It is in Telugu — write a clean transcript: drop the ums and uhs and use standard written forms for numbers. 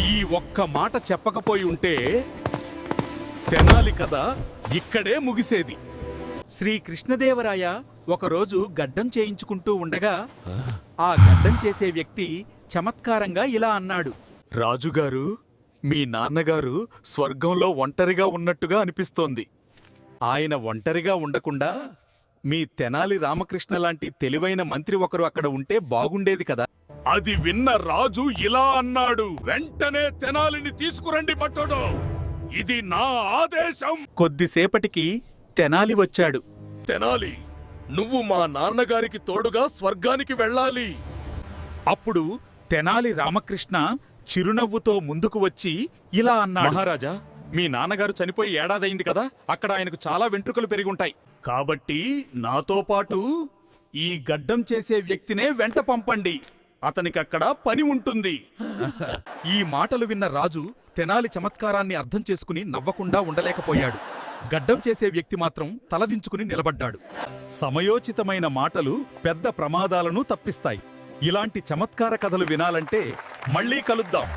ఈ ఒక్క మాట చెప్పకపోయి ఉంటే తెనాలి కథ ఇక్కడే ముగిసేది. శ్రీ కృష్ణదేవరాయ ఒకరోజు గడ్డం చేయించుకుంటూ ఉండగా ఆ గడ్డం చేసే వ్యక్తి చమత్కారంగా ఇలా అన్నాడు. రాజుగారు, మీ నాన్నగారు స్వర్గంలో ఒంటరిగా ఉన్నట్టుగా అనిపిస్తోంది. ఆయన ఒంటరిగా ఉండకుండా మీ తెనాలి రామకృష్ణ లాంటి తెలివైన మంత్రి ఒకరు అక్కడ ఉంటే బాగుండేది కదా. అది విన్న రాజు ఇలా అన్నాడు, వెంటనే తెనాలిని తీసుకురండి పట్టుడు, ఇది నా ఆదేశం. కొద్దిసేపటికి తెనాలి వచ్చాడు. తెనాలి, నువ్వు మా నాన్నగారికి తోడుగా స్వర్గానికి వెళ్ళాలి. అప్పుడు తెనాలి రామకృష్ణ చిరునవ్వుతో ముందుకు వచ్చి ఇలా అన్నాడు. మహారాజా, మీ నాన్నగారు చనిపోయి ఏడాదైంది కదా, అక్కడ ఆయనకు చాలా వెంట్రుకలు పెరిగుంటాయి. కాబట్టి నాతో పాటు ఈ గడ్డం చేసే వ్యక్తినే వెంట పంపండి, అతనికక్కడ పని ఉంటుంది. ఈ మాటలు విన్న రాజు తెనాలి చమత్కారాన్ని అర్థం చేసుకుని నవ్వకుండా ఉండలేకపోయాడు. గడ్డం చేసే వ్యక్తి మాత్రం తలదించుకుని నిలబడ్డాడు. సమయోచితమైన మాటలు పెద్ద ప్రమాదాలను తప్పిస్తాయి. ఇలాంటి చమత్కార కథలు వినాలంటే మళ్ళీ కలుద్దాం.